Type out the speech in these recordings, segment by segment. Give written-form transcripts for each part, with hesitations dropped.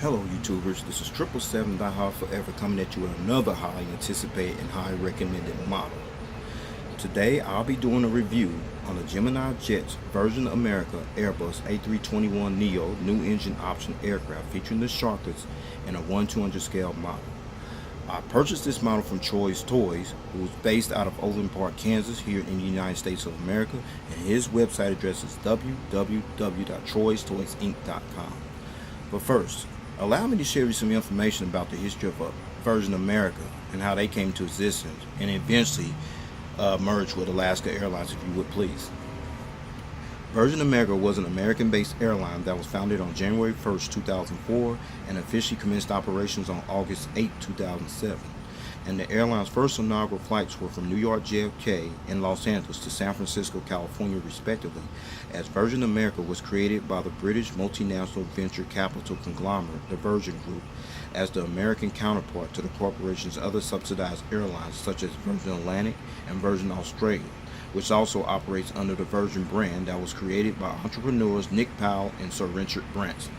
Hello YouTubers, this is 777 Die Hard Forever coming at you with another highly anticipated and highly recommended model. Today I'll be doing a review on the Gemini Jets version America Airbus A321NEO new engine option aircraft featuring the Sharklets in a 1/200 scale model. I purchased this model from Troy's Toys, who is based out of Overland Park, Kansas, here in the United States of America, and his website address is www.troystoysinc.com. But first, allow me to share with you some information about the history of Virgin America and how they came to existence and eventually merged with Alaska Airlines, if you would please. Virgin America was an American-based airline that was founded on January 1st, 2004 and officially commenced operations on August 8, 2007. And the airline's first inaugural flights were from New York JFK and Los Angeles to San Francisco, California, respectively, as Virgin America was created by the British multinational venture capital conglomerate, the Virgin Group, as the American counterpart to the corporation's other subsidized airlines such as Virgin Atlantic and Virgin Australia, which also operates under the Virgin brand that was created by entrepreneurs Nick Powell and Sir Richard Branson.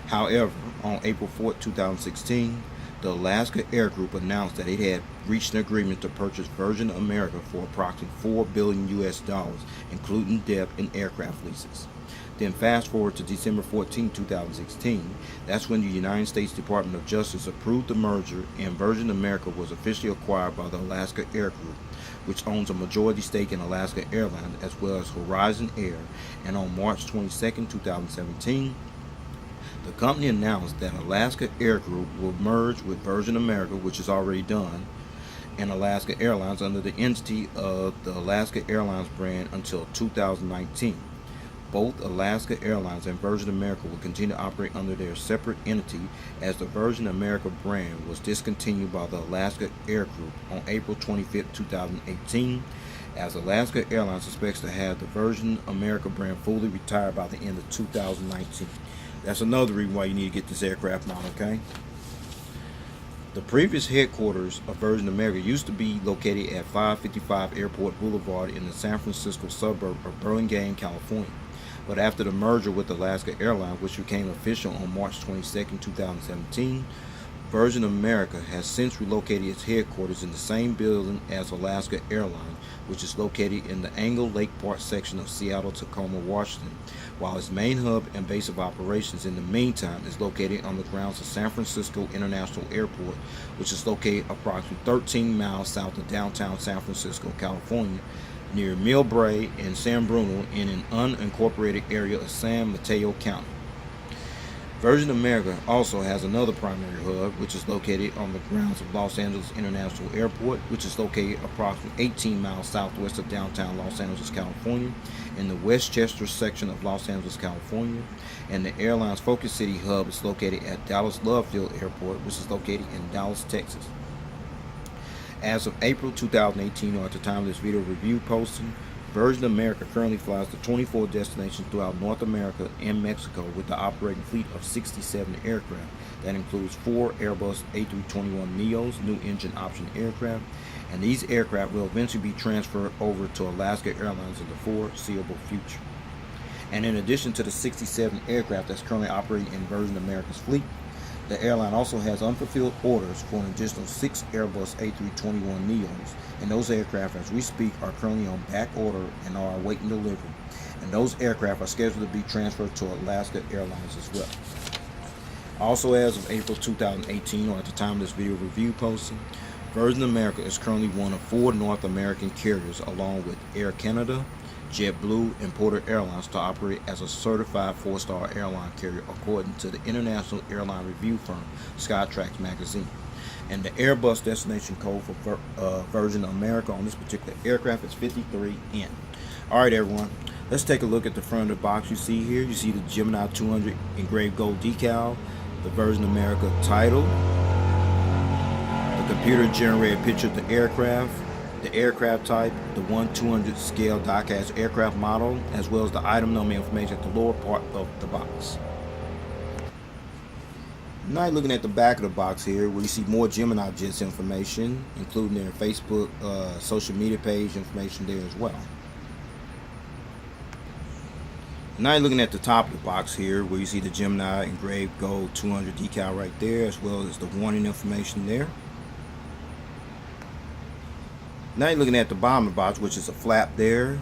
However, on April 4, 2016, the Alaska Air Group announced that it had reached an agreement to purchase Virgin America for approximately $4 billion, including debt and aircraft leases. Then fast forward to December 14, 2016, that's when the United States Department of Justice approved the merger and Virgin America was officially acquired by the Alaska Air Group, which owns a majority stake in Alaska Airlines as well as Horizon Air, and on March 22, 2017, the company announced that Alaska Air Group will merge with Virgin America, which is already done, and Alaska Airlines under the entity of the Alaska Airlines brand until 2019. Both Alaska Airlines and Virgin America will continue to operate under their separate entity, as the Virgin America brand was discontinued by the Alaska Air Group on April 25, 2018, as Alaska Airlines expects to have the Virgin America brand fully retired by the end of 2019. That's another reason why you need to get this aircraft now, okay? The previous headquarters of Virgin America used to be located at 555 Airport Boulevard in the San Francisco suburb of Burlingame, California. But after the merger with Alaska Airlines, which became official on March 22, 2017, Virgin America has since relocated its headquarters in the same building as Alaska Airlines, which is located in the Angle Lake Park section of Seattle-Tacoma, Washington, while its main hub and base of operations in the meantime is located on the grounds of San Francisco International Airport, which is located approximately 13 miles south of downtown San Francisco, California, near Millbrae and San Bruno in an unincorporated area of San Mateo County. Virgin America also has another primary hub, which is located on the grounds of Los Angeles International Airport, which is located approximately 18 miles southwest of downtown Los Angeles, California, in the Westchester section of Los Angeles, California. And the airline's Focus City hub is located at Dallas Love Field Airport, which is located in Dallas, Texas. As of April 2018, or at the time of this video review posting, Virgin America currently flies to 24 destinations throughout North America and Mexico with the operating fleet of 67 aircraft. That includes 4 Airbus A321NEOs, new engine option aircraft, and these aircraft will eventually be transferred over to Alaska Airlines in the foreseeable future. And in addition to the 67 aircraft that's currently operating in Virgin America's fleet, the airline also has unfulfilled orders for an additional 6 Airbus A321NEOs, and those aircraft, as we speak, are currently on back order and are awaiting delivery. And those aircraft are scheduled to be transferred to Alaska Airlines as well. Also, as of April 2018, or at the time of this video review posting, Virgin America is currently one of 4 North American carriers, along with Air Canada, JetBlue, and Porter Airlines, to operate as a certified 4-star airline carrier according to the international airline review firm Skytrax magazine. And the Airbus destination code for Virgin America on this particular aircraft is 53N. Alright everyone, let's take a look at the front of the box. You see here, you see the Gemini 200 engraved gold decal, the Virgin America title, the computer generated picture of the aircraft type, the 1/200 scale die-cast aircraft model, as well as the item number information at the lower part of the box. Now looking at the back of the box here, where you see more Gemini Jets information, including their Facebook social media page information there as well. Now you're looking at the top of the box here where you see the Gemini engraved gold 200 decal right there, as well as the warning information there. Now you're looking at the bottom of the box, which is a flap there. You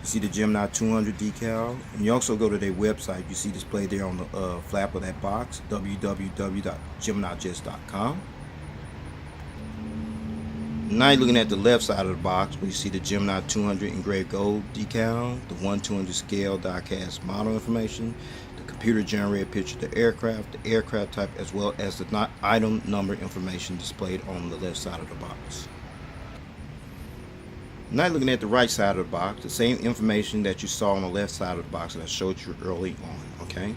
see the Gemini 200 decal, and you also go to their website. You see displayed there on the flap of that box, www.GeminiJets.com. Now you're looking at the left side of the box where you see the Gemini 200 engraved gold decal, the 1/200 scale die-cast model information, the computer generated picture of the aircraft type, as well as the item number information displayed on the left side of the box. Now you're looking at the right side of the box, the same information that you saw on the left side of the box that I showed you early on, okay?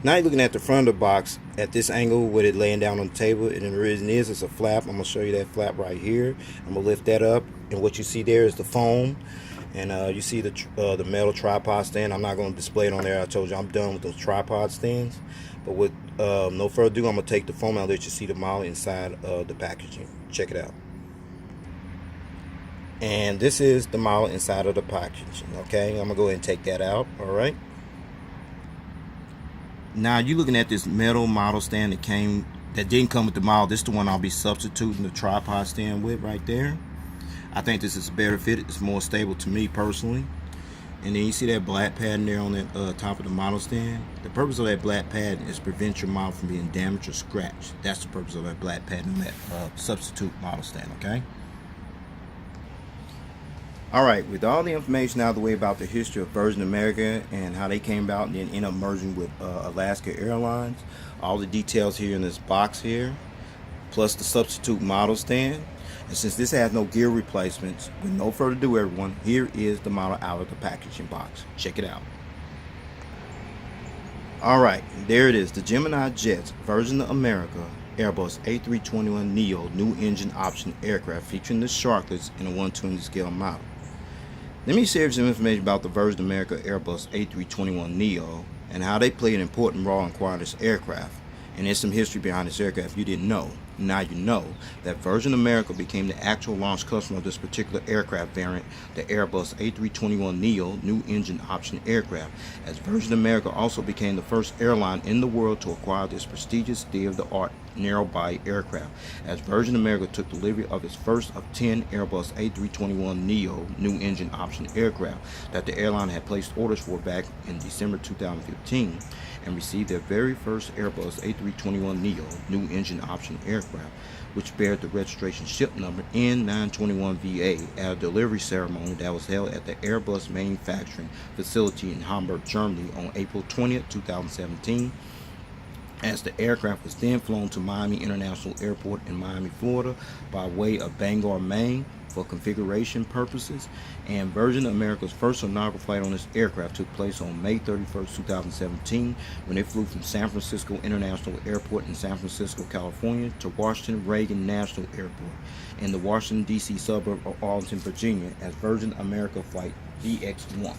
Now you're looking at the front of the box at this angle with it laying down on the table, and the reason is it's a flap. I'm going to show you that flap right here. I'm going to lift that up, and what you see there is the foam, and you see the metal tripod stand. I'm not going to display it on there. I told you I'm done with those tripod stands. But with no further ado, I'm going to take the foam out and let you see the model inside of the packaging. Check it out. And this is the model inside of the packaging, okay? I'm going to go ahead and take that out, all right? Now you're looking at this metal model stand that didn't come with the model. This is the one I'll be substituting the tripod stand with right there. I think this is a better fit. It's more stable to me personally. And then you see that black padding there on the top of the model stand. The purpose of that black padding is to prevent your model from being damaged or scratched. That's the purpose of that black padding on that substitute model stand, okay? Alright, with all the information out of the way about the history of Virgin America and how they came about and then ended up merging with Alaska Airlines, all the details here in this box here, plus the substitute model stand. And since this has no gear replacements, with no further ado everyone, here is the model out of the packaging box. Check it out. Alright, there it is, the Gemini Jets Virgin America Airbus A321NEO new engine option aircraft featuring the Sharklets in a 1/200 scale model. Let me share some information about the Virgin America Airbus A321NEO and how they play an important role in acquiring this aircraft. And there's some history behind this aircraft you didn't know. Now you know that Virgin America became the actual launch customer of this particular aircraft variant, the Airbus A321NEO new engine option aircraft, as Virgin America also became the first airline in the world to acquire this prestigious state-of-the-art narrow-body aircraft, as Virgin America took delivery of its first of 10 Airbus A321NEO new engine option aircraft that the airline had placed orders for back in December 2015, and received their very first Airbus A321NEO new engine option aircraft, which bears the registration ship number N921VA at a delivery ceremony that was held at the Airbus manufacturing facility in Hamburg, Germany on April 20th, 2017. As the aircraft was then flown to Miami International Airport in Miami, Florida by way of Bangor, Maine for configuration purposes, and Virgin America's first inaugural flight on this aircraft took place on May 31st, 2017 when it flew from San Francisco International Airport in San Francisco, California to Washington Reagan National Airport in the Washington, D.C. suburb of Arlington, Virginia as Virgin America Flight VX1.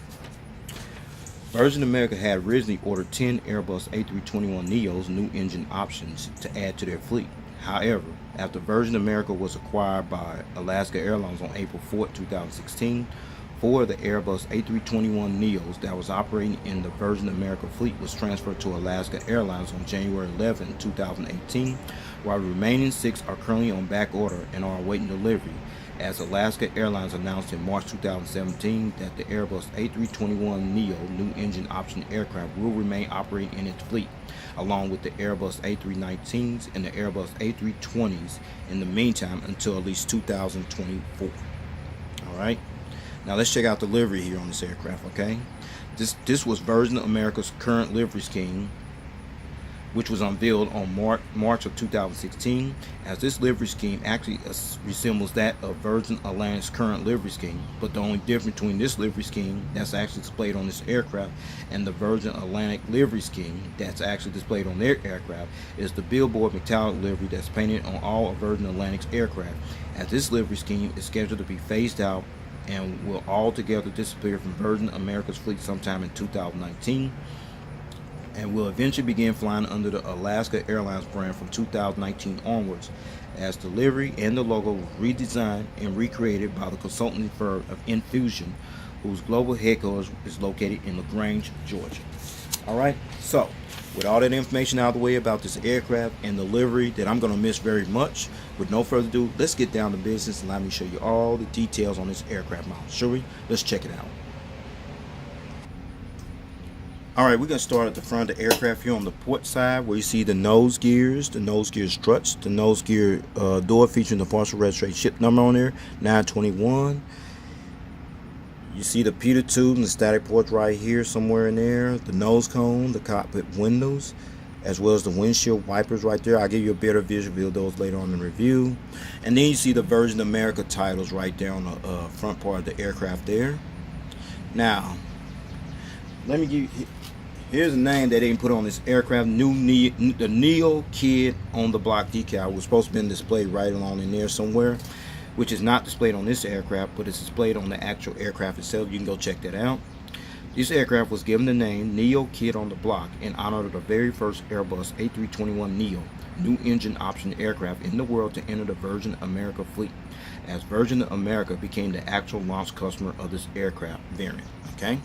Virgin America had originally ordered 10 Airbus A321neos new engine options to add to their fleet. However, after Virgin America was acquired by Alaska Airlines on April 4, 2016, 4 of the Airbus A321neos that was operating in the Virgin America fleet was transferred to Alaska Airlines on January 11, 2018, while the remaining 6 are currently on back order and are awaiting delivery, as Alaska Airlines announced in March 2017 that the Airbus A321neo new engine option aircraft will remain operating in its fleet, along with the Airbus A319s and the Airbus A320s in the meantime until at least 2024. Alright, now let's check out the livery here on this aircraft, okay? This was Virgin America's current livery scheme, which was unveiled on March of 2016, as this livery scheme actually resembles that of Virgin Atlantic's current livery scheme, but the only difference between this livery scheme that's actually displayed on this aircraft and the Virgin Atlantic livery scheme that's actually displayed on their aircraft is the billboard metallic livery that's painted on all of Virgin Atlantic's aircraft, as this livery scheme is scheduled to be phased out and will altogether disappear from Virgin America's fleet sometime in 2019, and will eventually begin flying under the Alaska Airlines brand from 2019 onwards, as the livery and the logo was redesigned and recreated by the consulting firm of Infusion, whose global headquarters is located in LaGrange, Georgia. All right, so with all that information out of the way about this aircraft and the livery that I'm going to miss very much, with no further ado, let's get down to business and let me show you all the details on this aircraft model. Shall we? Let's check it out. Alright, we're going to start at the front of the aircraft here on the port side, where you see the nose gears struts, the nose gear door featuring the partial registration ship number on there, 921. You see the pitot tube and the static ports right here somewhere in there, the nose cone, the cockpit windows, as well as the windshield wipers right there. I'll give you a better visual of those later on in the review. And then you see the Virgin America titles right there on the front part of the aircraft there. Now, let me give you... Here's a name that they didn't put on this aircraft, the Neo Kid on the block decal was supposed to be displayed right along in there somewhere, which is not displayed on this aircraft, but it's displayed on the actual aircraft itself. You can go check that out. This aircraft was given the name Neo Kid on the block in honor of the very first Airbus A321NEO, new engine option aircraft in the world to enter the Virgin America fleet, as Virgin America became the actual launch customer of this aircraft variant. Okay.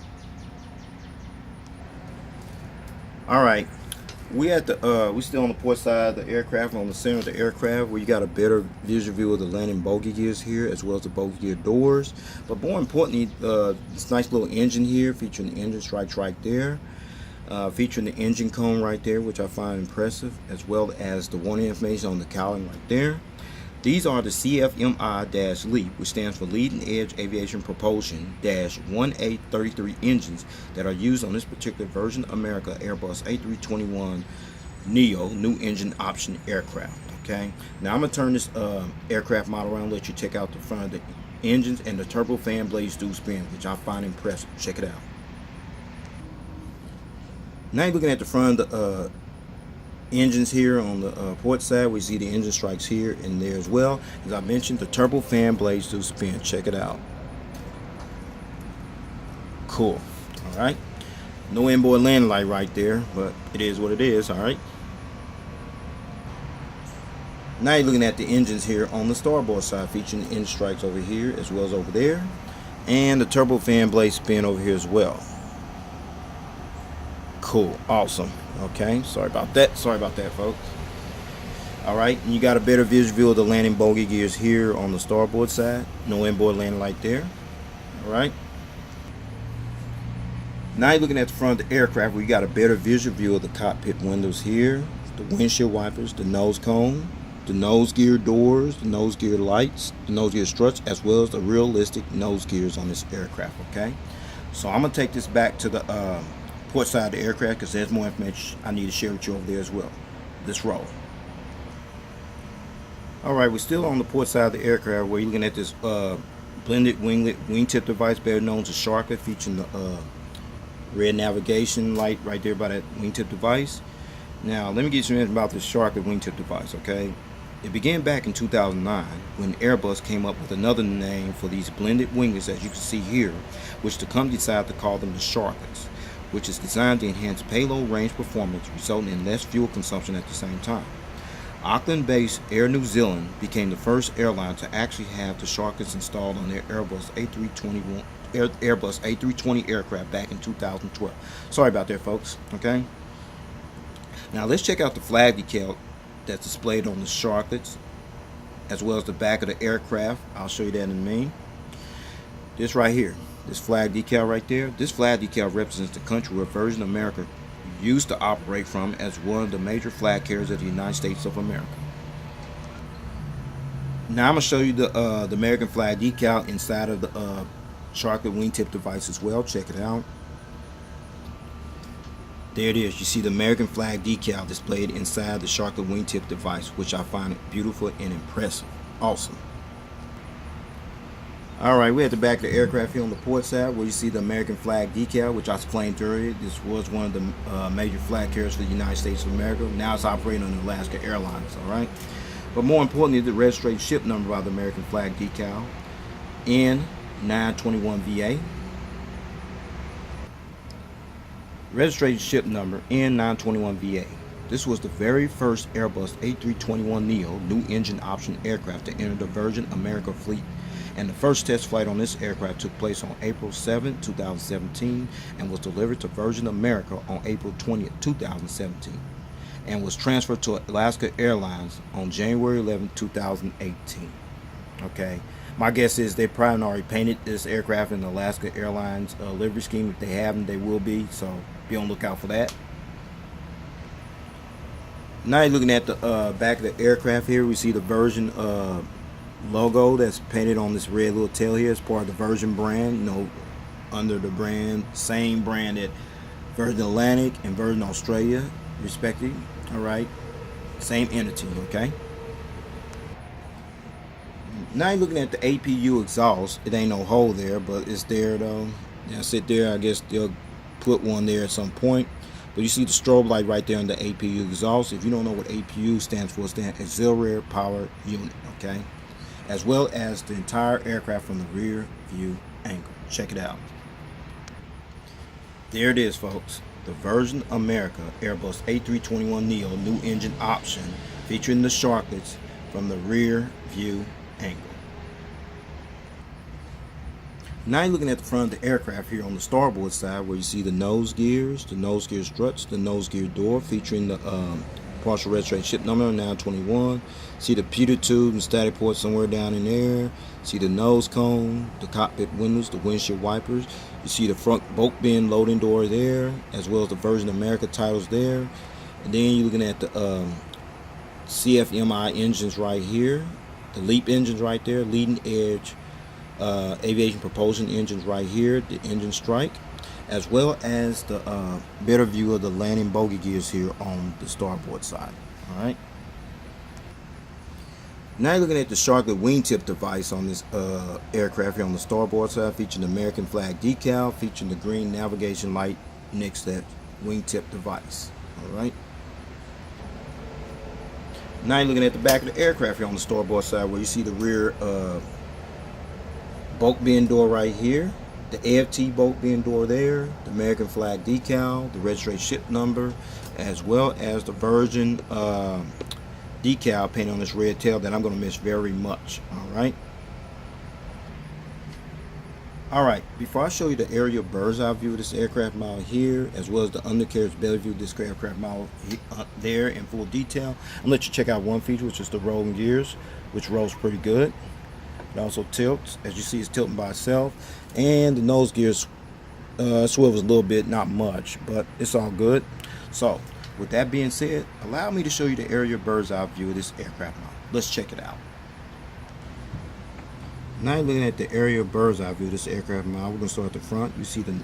All right, we still on the port side of the aircraft, on the center of the aircraft, where you got a better visual view of the landing bogey gears here, as well as the bogey gear doors. But more importantly, this nice little engine here, featuring the engine stripes right there, featuring the engine cone right there, which I find impressive, as well as the warning information on the cowling right there. These are the CFMI-LEAP, which stands for Leading Edge Aviation Propulsion-1A33 engines that are used on this particular Virgin America Airbus A321NEO new engine option aircraft. Okay, now I'm going to turn this aircraft model around and let you check out the front of the engines, and the turbofan blades do spin, which I find impressive. Check it out. Now you're looking at the front of the engines here on the port side. We see the engine strikes here and there as well. As I mentioned, the turbofan blades do spin. Check it out. Cool. All right, no inboard landing light right there, but it is what it is. All right, now you're looking at the engines here on the starboard side, featuring the engine strikes over here as well as over there, and the turbofan blades spin over here as well. Cool. Awesome. Okay, sorry about that, folks. All right, and you got a better visual view of the landing bogey gears here on the starboard side. No inboard landing light there. All right, now you're looking at the front of the aircraft, where you got a better visual view of the cockpit windows here, the windshield wipers, the nose cone, the nose gear doors, the nose gear lights, the nose gear struts, as well as the realistic nose gears on this aircraft. Okay, so I'm gonna take this back to the port side of the aircraft, because there's more information I need to share with you over there as well. Let's roll. Alright, we're still on the port side of the aircraft, where you're looking at this blended wingtip device, better known as Sharklet, featuring the red navigation light right there by that wingtip device. Now let me get you some information about this Sharklet wingtip device. Okay, it began back in 2009 when Airbus came up with another name for these blended winglets, as you can see here, which the company decided to call them the Sharklets, which is designed to enhance payload range performance, resulting in less fuel consumption at the same time. Auckland-based Air New Zealand became the first airline to actually have the Sharklets installed on their Airbus A320 aircraft back in 2012. Sorry about that, folks. Okay. Now let's check out the flag decal that's displayed on the Sharklets, as well as the back of the aircraft. I'll show you that in a minute. This right here, this flag decal right there, this flag decal represents the country where Virgin America used to operate from, as one of the major flag carriers of the United States of America. Now I'm going to show you the American flag decal inside of the Sharklet wingtip device as well. Check it out. There it is. You see the American flag decal displayed inside the Sharklet wingtip device, which I find beautiful and impressive. Awesome. Alright, we're at the back of the aircraft here on the port side, where you see the American flag decal, which I explained earlier. This was one of the major flag carriers for the United States of America. Now it's operating on Alaska Airlines. Alright, but more importantly, the registration ship number by the American flag decal, N921VA. Registration ship number N921VA. This was the very first Airbus A321NEO new engine option aircraft to enter the Virgin America fleet, And the first test flight on this aircraft took place on April 7, 2017, and was delivered to Virgin America on April 20, 2017, and was transferred to Alaska Airlines on January 11, 2018. Okay, my guess is they probably already painted this aircraft in the Alaska Airlines livery scheme. If they haven't, they will be, so be on the lookout for that. Now you're looking at the back of the aircraft here. We see the Virgin logo that's painted on this red little tail here. It's part of the Virgin brand, you know, under the brand, same brand that Virgin Atlantic and Virgin Australia, respectively. All right, same entity. Okay. Now you're looking at the APU exhaust. It ain't no hole there, but it's there though. They'll sit there. I guess they'll put one there at some point. But you see the strobe light right there on the APU exhaust. If you don't know what APU stands for, it stands for Auxiliary Power Unit, okay? As well as the entire aircraft from the rear view angle. Check it out. There it is, folks. The Virgin America Airbus A321NEO new engine option featuring the Sharklets from the rear view angle. Now you're looking at the front of the aircraft here on the starboard side, where you see the nose gear struts, the nose gear door featuring the partial registration ship number 921. See the pewter tube and static port somewhere down in there. See the nose cone, the cockpit windows, the windshield wipers. You see the front bulk bin loading door there, as well as the Virgin America titles there. And then you're looking at the CFMI engines right here, the LEAP engines right there, leading edge aviation propulsion engines right here, the engine strike, as well as the better view of the landing bogey gears here on the starboard side. All right. Now you're looking at the Sharklet wingtip device on this aircraft here on the starboard side, featuring the American flag decal, featuring the green navigation light next to that wingtip device. All right. Now you're looking at the back of the aircraft here on the starboard side, where you see the rear bulk bin door right here, the AFT bulk bin door there, the American flag decal, the registration ship number, as well as the Virgin decal painted on this red tail that I'm going to miss very much. All right, before I show you the aerial bird's eye view of this aircraft model here, as well as the undercarriage belly view of this aircraft model there in full detail, I'm going to let you check out one feature, which is the rolling gears, which rolls pretty good. It also tilts. As you see, it's tilting by itself. And the nose gears swivels a little bit, not much, but it's all good. So, with that being said, allow me to show you the aerial bird's eye view of this aircraft model. Let's check it out. Now you're looking at the aerial bird's eye view of this aircraft model. We're going to start at the front. You see the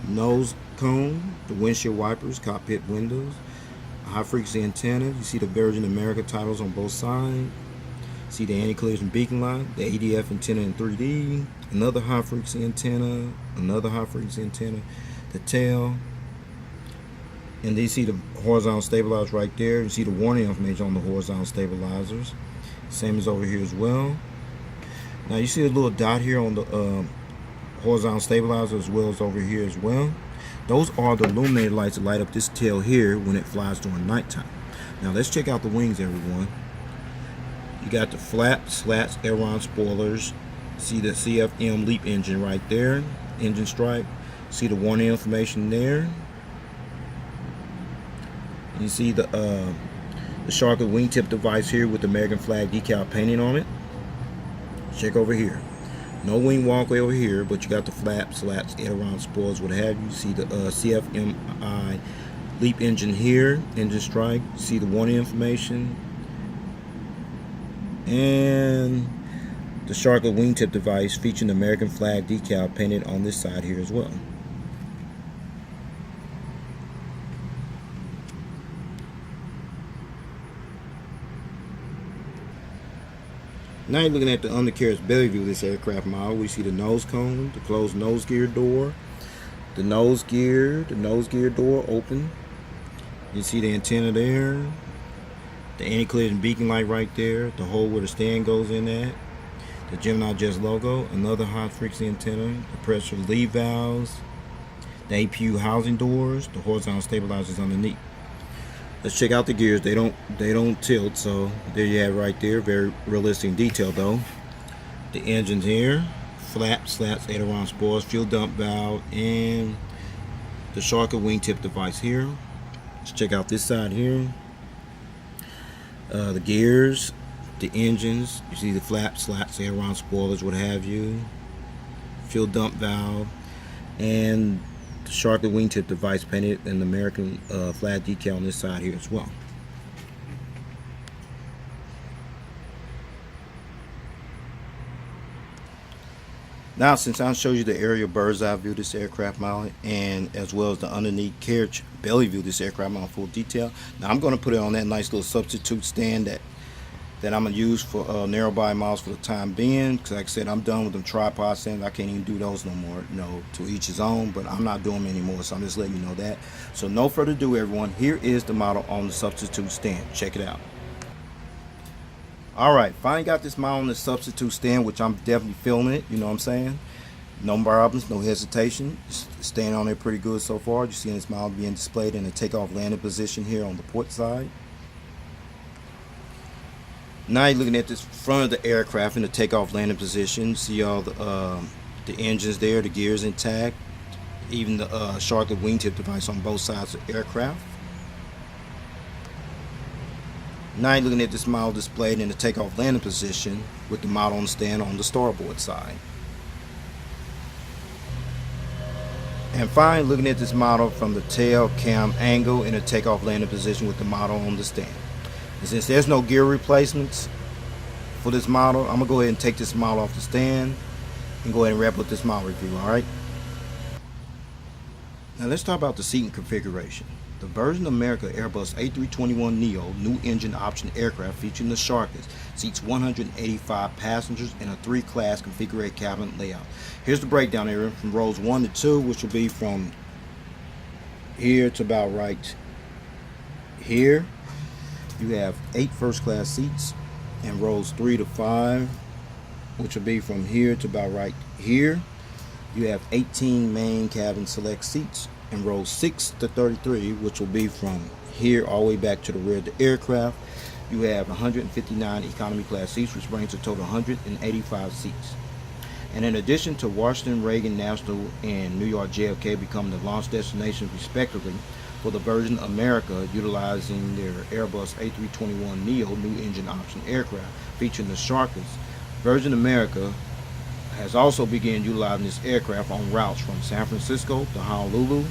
nose cone, the windshield wipers, cockpit windows, a high frequency antenna. You see the Virgin America titles on both sides. See the anti-collision beacon light, the ADF antenna in 3D, another high frequency antenna, the tail, and then you see the horizontal stabilizers right there. You see the warning information on the horizontal stabilizers, same as over here as well. Now you see a little dot here on the horizontal stabilizer, as well as over here as well. Those are the illuminated lights that light up this tail here when it flies during nighttime. Now let's check out the wings, everyone. You got the flaps, slats, aileron spoilers. See the CFM LEAP engine right there, engine stripe. See the warning information there. You see the Sharklet wingtip device here with the American flag decal painting on it. Check over here. No wing walkway over here, but you got the flaps, slats, aileron spoilers, what have you. See the CFMI LEAP engine here, engine stripe. See the warning information. And the Sharklet wingtip device featuring the American flag decal painted on this side here as well. Now you're looking at the undercarriage belly view of this aircraft model. We see the nose cone, the closed nose gear door, the nose gear door open. You see the antenna there, the anti-collision beacon light right there, the hole where the stand goes in at, the Gemini Jets logo, another high frequency antenna, the pressure relief valves, the APU housing doors, the horizontal stabilizers underneath. Let's check out the gears. They don't tilt, so there you have it right there. Very realistic in detail though. The engines here, flaps, slats, aileron spoilers, fuel dump valve, and the Sharklet wingtip device here. Let's check out this side here. The gears, the engines, you see the flaps, slats, aileron spoilers, what have you. Fuel dump valve, and the Sharklet wingtip device painted an American flag decal on this side here as well. Now, since I showed you the aerial bird's eye view of this aircraft model, and as well as the underneath carriage belly view of this aircraft model in full detail, now I'm going to put it on that nice little substitute stand that I'm going to use for narrow body models for the time being, because like I said, I'm done with them tripod stands. I can't even do those no more. To each his own, but I'm not doing them anymore, so I'm just letting you know that. So no further ado, everyone, here is the model on the substitute stand. Check it out. Alright, finally got this model on the substitute stand, which I'm definitely feeling it, you know what I'm saying? No problems, no hesitation. It's staying on there pretty good so far. You're seeing this model being displayed in a takeoff landing position here on the port side. Now you're looking at this front of the aircraft in the takeoff landing position. See all the engines there, the gears intact, even the Sharklet wingtip device on both sides of the aircraft. Now you're looking at this model displayed in the takeoff landing position with the model on the stand on the starboard side. And finally, looking at this model from the tail cam angle in a takeoff landing position with the model on the stand. And since there's no gear replacements for this model, I'm going to go ahead and take this model off the stand and go ahead and wrap up this model review, alright? Now let's talk about the seating configuration. The Virgin America Airbus A321NEO new engine option aircraft featuring the Sharklets seats 185 passengers in a 3-class configured cabin layout. Here's the breakdown area from rows 1 to 2, which will be from here to about right here. You have 8 first-class seats, and rows 3 to 5, which will be from here to about right here. You have 18 main cabin select seats, and rows 6 to 33, which will be from here all the way back to the rear of the aircraft. You have 159 economy class seats, which brings a total of 185 seats. And in addition to Washington, Reagan National, and New York JFK becoming the launch destinations respectively for the Virgin America, utilizing their Airbus A321NEO new engine option aircraft featuring the Sharklets, Virgin America has also begun utilizing this aircraft on routes from San Francisco to Honolulu,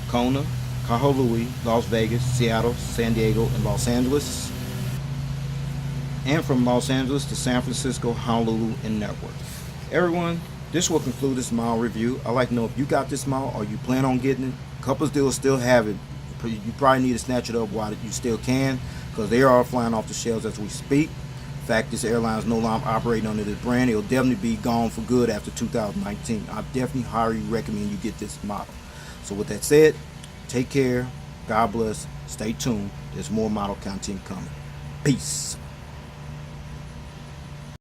Kona, Kahului, Las Vegas, Seattle, San Diego, and Los Angeles, and from Los Angeles to San Francisco, Honolulu, and network. Everyone, this will conclude this model review. I'd like to know if you got this model or you plan on getting it. Couples dealers still have it. You probably need to snatch it up while you still can, because they are flying off the shelves as we speak. In fact, this airline is no longer operating under this brand. It'll definitely be gone for good after 2019. I definitely highly recommend you get this model. So with that said, take care, God bless, stay tuned. There's more model content coming. Peace.